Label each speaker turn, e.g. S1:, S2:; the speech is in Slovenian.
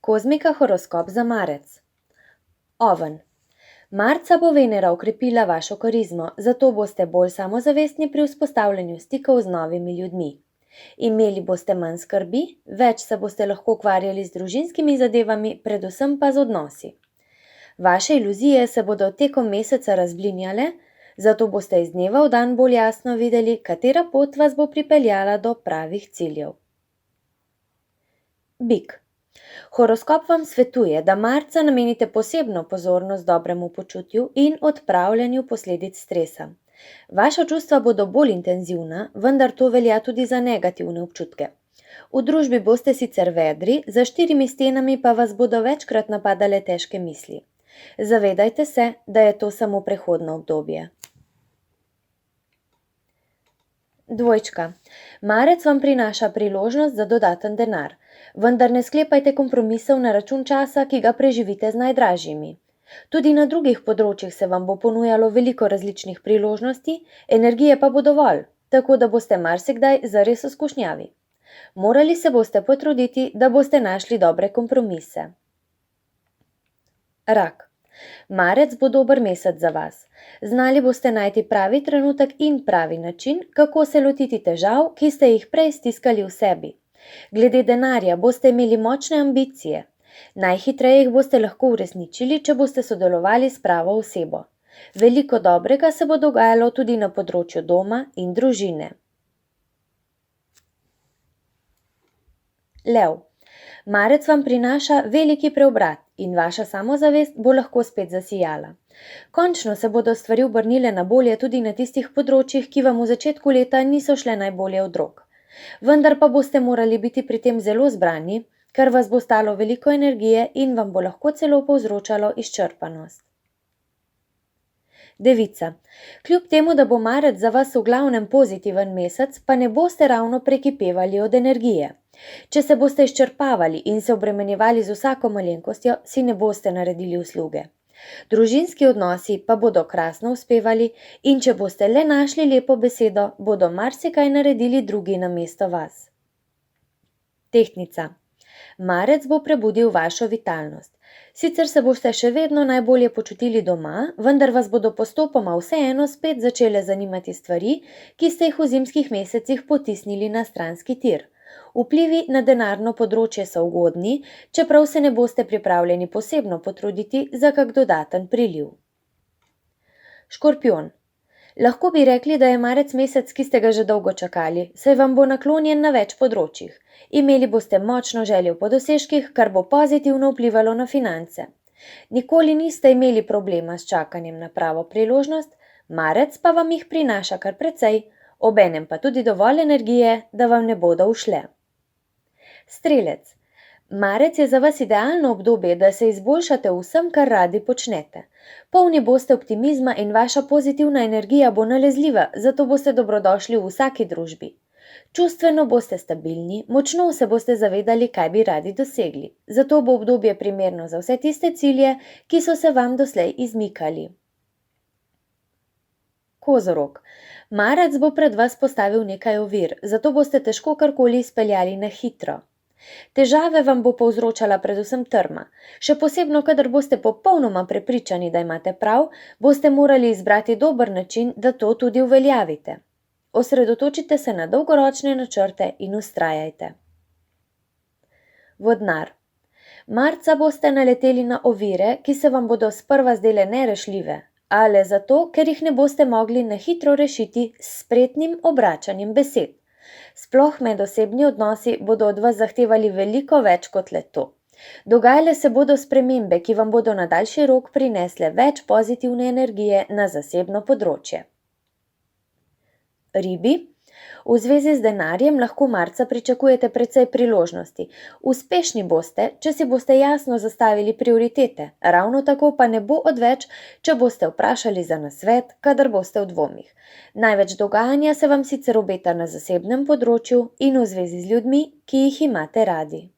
S1: Kozmika horoskop za marec. Oven. Marca bo Venera okrepila vašo karizmo, zato boste bolj samozavestni pri vzpostavljanju stikov z novimi ljudmi. Imeli boste manj skrbi, več se boste lahko ukvarjali z družinskimi zadevami, predvsem pa z odnosi. Vaše iluzije se bodo tekom meseca razblinjale, zato boste iz dneva v dan bolj jasno videli, katera pot vas bo pripeljala do pravih ciljev. Bik. Horoskop vam svetuje, da marca namenite posebno pozornost dobremu počutju in odpravljanju posledic stresa. Vaša čustva bodo bolj intenzivna, vendar to velja tudi za negativne občutke. V družbi boste sicer vedri, za štirimi stenami pa vas bodo večkrat napadale težke misli. Zavedajte se, da je to samo prehodno obdobje. Dvojčka. Marec vam prinaša priložnost za dodaten denar, vendar ne sklepajte kompromisov na račun časa, ki ga preživite z najdražjimi. Tudi na drugih področjih se vam bo ponujalo veliko različnih priložnosti, energije pa bo dovolj, tako da boste marsikdaj zares v skušnjavi. Morali se boste potruditi, da boste našli dobre kompromise. Rak. Marec bo dober mesec za vas. Znali boste najti pravi trenutek in pravi način, kako se lotiti težav, ki ste jih prej stiskali v sebi. Glede denarja boste imeli močne ambicije. Najhitreje jih boste lahko uresničili, če boste sodelovali s pravo osebo. Veliko dobrega se bo dogajalo tudi na področju doma in družine. Lev. Marec vam prinaša veliki preobrat in vaša samozavest bo lahko spet zasijala. Končno se bodo stvari obrnile na bolje tudi na tistih področjih, ki vam v začetku leta niso šle najbolje od rok. Vendar pa boste morali biti pri tem zelo zbrani, ker vas bo stalo veliko energije in vam bo lahko celo povzročalo izčrpanost. Devica. Kljub temu, da bo marec za vas v glavnem pozitiven mesec, pa ne boste ravno prekipevali od energije. Če se boste izčrpavali in se obremenjevali z vsako malenkostjo, si ne boste naredili usluge. Družinski odnosi pa bodo krasno uspevali in če boste le našli lepo besedo, bodo marsikaj naredili drugi namesto vas. Tehtnica. Marec bo prebudil vašo vitalnost. Sicer se boste še vedno najbolje počutili doma, vendar vas bodo postopoma vseeno spet začele zanimati stvari, ki ste jih v zimskih mesecih potisnili na stranski tir. Vplivi na denarno področje so ugodni, čeprav se ne boste pripravljeni posebno potruditi za kak dodaten priliv. Škorpijon. Lahko bi rekli, da je marec mesec, ki ste ga že dolgo čakali, saj vam bo naklonjen na več področjih. Imeli boste močno željo po dosežkih, kar bo pozitivno vplivalo na finance. Nikoli niste imeli problema s čakanjem na pravo priložnost, marec pa vam jih prinaša kar precej, obenem pa tudi dovolj energije, da vam ne bodo ušle. Strelec. Marec je za vas idealno obdobje, da se izboljšate v vsem, kar radi počnete. Polni boste optimizma in vaša pozitivna energija bo nalezljiva, zato boste dobrodošli v vsaki družbi. Čustveno boste stabilni, močno se boste zavedali, kaj bi radi dosegli. Zato bo obdobje primerno za vse tiste cilje, ki so se vam doslej izmikali. Kozorog. Marec bo pred vas postavil nekaj ovir, zato boste težko karkoli izpeljali na hitro. Težave vam bo povzročala predvsem trma. Še posebno, kadar boste popolnoma prepričani, da imate prav, boste morali izbrati dober način, da to tudi uveljavite. Osredotočite se na dolgoročne načrte in vztrajajte. Vodnar. Marca boste naleteli na ovire, ki se vam bodo sprva zdele nerešljive, ale zato, ker jih ne boste mogli na hitro rešiti s spretnim obračanjem besed. Sploh medosebni odnosi bodo od vas zahtevali veliko več kot le to. Dogajale se bodo spremembe, ki vam bodo na daljši rok prinesle več pozitivne energije na zasebno področje. Ribi. V zvezi z denarjem lahko marca pričakujete precej priložnosti. Uspešni boste, če si boste jasno zastavili prioritete, ravno tako pa ne bo odveč, če boste vprašali za nasvet, kadar boste v dvomih. Največ dogajanja se vam sicer obeta na zasebnem področju in v zvezi z ljudmi, ki jih imate radi.